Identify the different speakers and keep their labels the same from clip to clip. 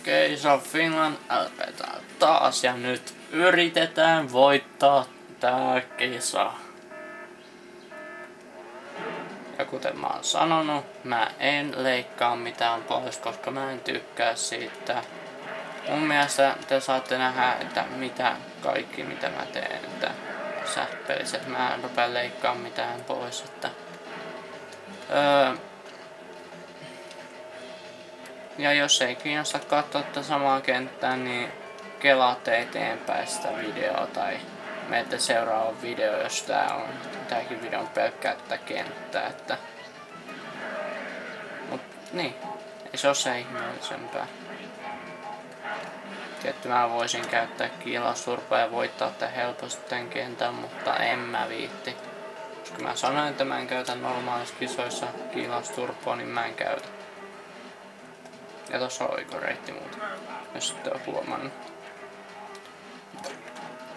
Speaker 1: Case of Finland aloitetaan taas ja nyt yritetään voittaa tää kisa. Ja kuten mä oon sanonut, mä en leikkaa mitään pois, koska mä en tykkää siitä. Mun mielestä te saatte nähdä, että kaikki mitä mä teen tässä pelissä. Mä en rupea leikkaamaan mitään pois. Ja jos ei kiinnosta katsoa tätä samaa kenttää, niin kelaatte eteenpäin sitä videoa tai menette seuraava video, jos tääkin video on pelkkää tätä kenttää. Mut niin, ei se oo se ihmeellisempää. Tietty mä voisin käyttää kiilausturpaa ja voittaa tän helposti tän kentän, mutta en mä viitti. Koska mä sanoin, että mä en käytä normaalissa kisoissa kiilausturpaa, niin mä en käytä. Ja tossa on oikoreitti muuten, jos ette oo huomannut.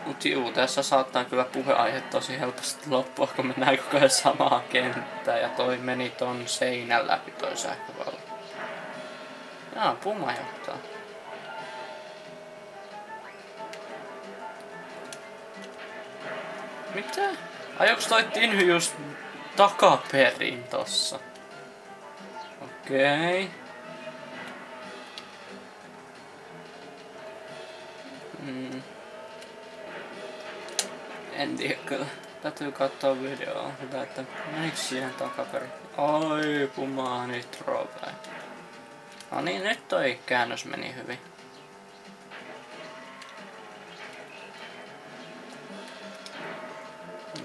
Speaker 1: Mut juu, tässä saattaa kyllä puheaihe tosi helposti loppua, kun mennään koko ajan samaa kenttää. Ja toi meni ton seinän läpi toi sähkövalo. Jaa, Puma johtaa. Mitä? Ajoks toi Tinhy just takaperin tossa? Okei. En tiedä kyllä. Täytyy katsoa videoa. Hyvä, että meniks siihen takaperin? Oi, Pumaa nitro päin. No niin, nyt toi käännös meni hyvin.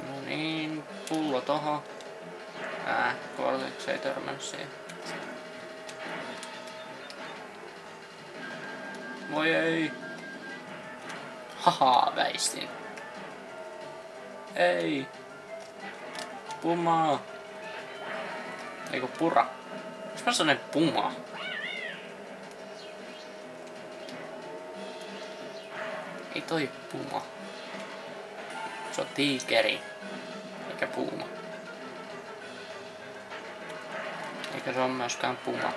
Speaker 1: No niin, pullo tohon. Cortex ei törmännyt siihen. Voi ei. Haha, väistin. Ei. Puma. Eiku Pura. Onks mä sanon Puma? Ei toi Puma. Se on tiikeri. Eikä Puma. Eikä se on myöskään Puma.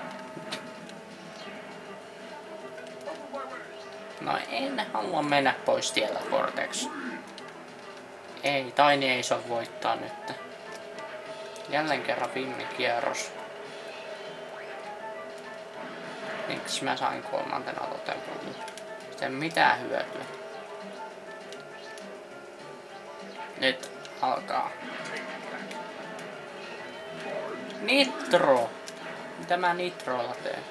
Speaker 1: No en halua mennä pois tieltä, Cortex. Ei, Tiny ei saa voittaa nyt. Jälleen kerran viime kierros. Miksi mä sain kolmantena toteutumaan? Sitten mitään hyötyä. Nyt alkaa. Nitro! Mitä mä nitrolla teen?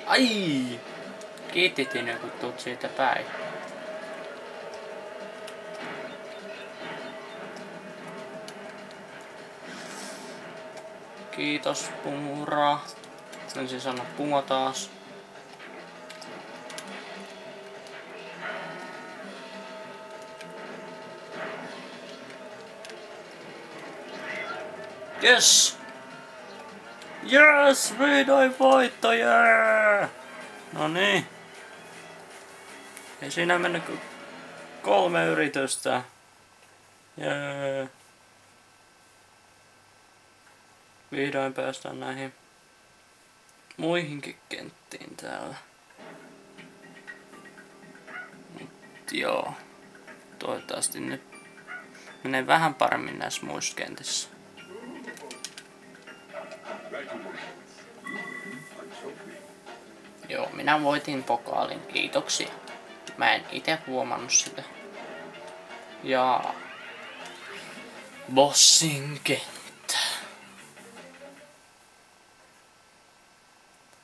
Speaker 1: Ai! Kiititin, kun tuut siitä päin. Kiitos, Pumura. Ensin sanoa Puma taas. Yes! Yes! Vihdoin voitto, yeah! No niin. Ei siinä mennyt kuin 3 yritystä. Yeah. Vihdoin päästään näihin muihinkin kenttiin täällä. Mut joo. Toivottavasti nyt menee vähän paremmin näissä muissa kentissä. Joo, minä voitin pokaalin. Kiitoksia. Mä en ite huomannut sitä. Ja bossin kenttä.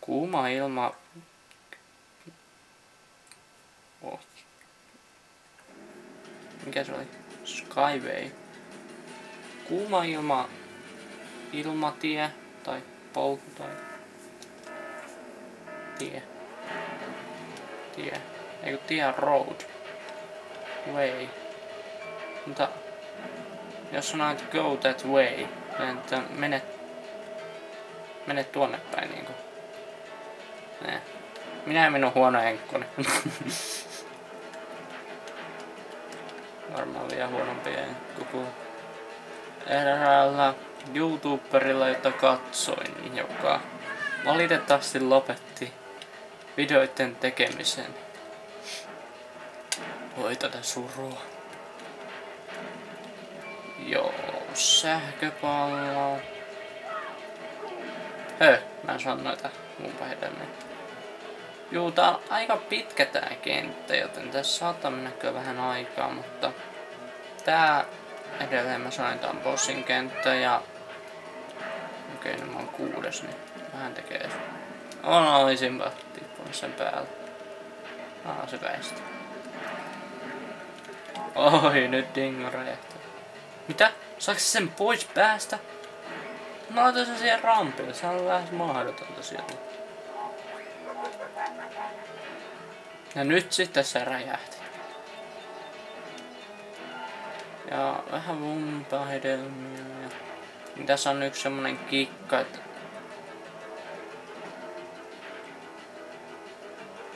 Speaker 1: Kuuma ilma. Oh. Mikä se oli? Skyway. Kuuma ilma. Ilmatie. Tai polku tai tie. Eikö tie road. Way. Mutta jos sanotaan, että go that way, että mene tuonne päin niinku. Minä ja minun huono enkkoni. Varmaan vielä huonompi enkku kuin eräällä YouTuberilla, jota katsoin, joka valitettavasti lopetti videoiden tekemiseen. Voi tätä surua. Joo, sähköpallo. Mä en saa noita muupa hedelmiä. Juu, tää on aika pitkä tää kenttä, joten tässä saattaa mennä kyllä vähän aikaa, mutta tää edelleen mä sanoin, tää on bossin kenttä ja okei, nyt mä oon 6, niin vähän tekee. Olisinpa tippunut sen päälle. Se väistää. Oi, nyt Dingo räjähtää. Mitä? Saaks sen pois päästä? Mä laitan sen siihen rampille, se on lähes mahdotonta sieltä. Ja nyt sitten se räjähti. Ja vähän vumpahedelmia. Ja tässä on yksi semmonen kikka, että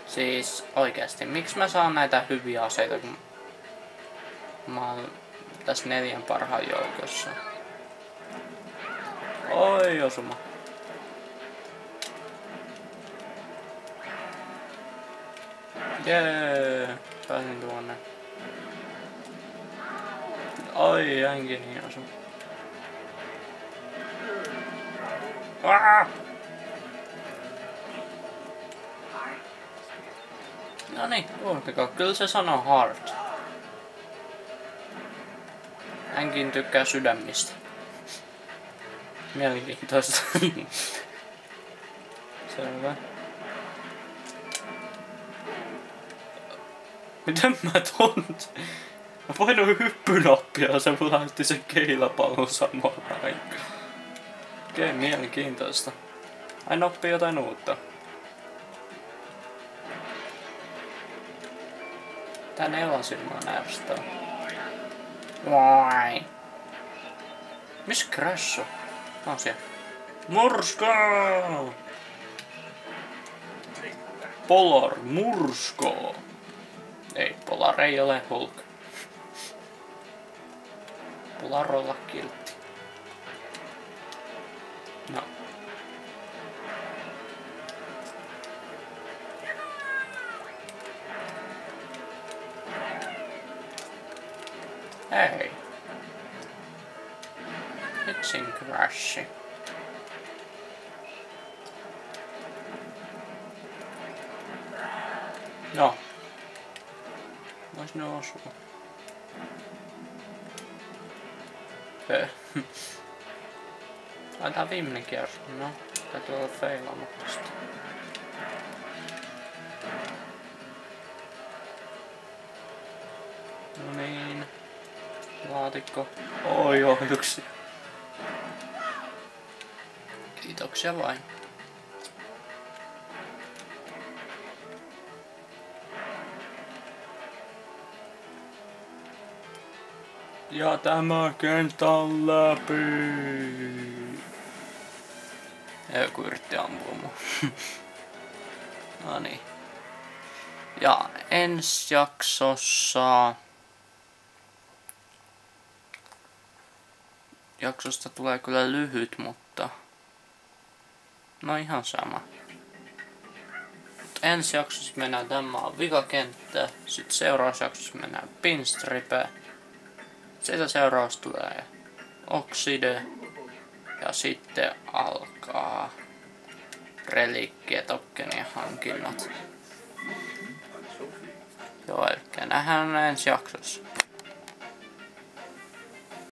Speaker 1: siis oikeasti, miksi mä saan näitä hyviä aseita, kun mä oon tässä 4 parhaan joukossa. Oi, osuma. Jee, pääsin tuonne. Oi, jäinkin niin osuma. No niin, kuultakaa, kyllä se sanoo hard. Hänkin tykkää sydämistä. Mielenkiintoista. Selvä. Miten mä tunt? Mä painoin hyppynappia ja se lähti sen keilapallon samaan aikaan. Okei, mielenkiintoista. Aina oppii jotain uutta. Tää nelosilma on ärsyttävä. Vai? Missä Crash on? On siellä. Mursko! Polar mursko! Ei, Polar ei ole Hulk. Polarolla kiltti. No. Hei. Hitsin Crashi. No. Vois ne osua. Laitetaan viimeinen kierros. No, täytyy olla feilaamatta sitä. No niin. Laatikko. Oi, ohjuksia. Kiitoksia vain. Ja tämä kenttä on läpi. Joku yritti ampua mua. No niin. Ja ensi jaksossa jaksosta tulee kyllä lyhyt, mutta no ihan sama. Ensi jaksossa mennään tämä on vikakenttä, sitten seuraavassa jaksossa mennään pinstripe, siitä seuraavassa tulee okside ja sitten alkaa reliikkien tokkenien hankinnat. Joo, eli nähdään ensi jaksossa.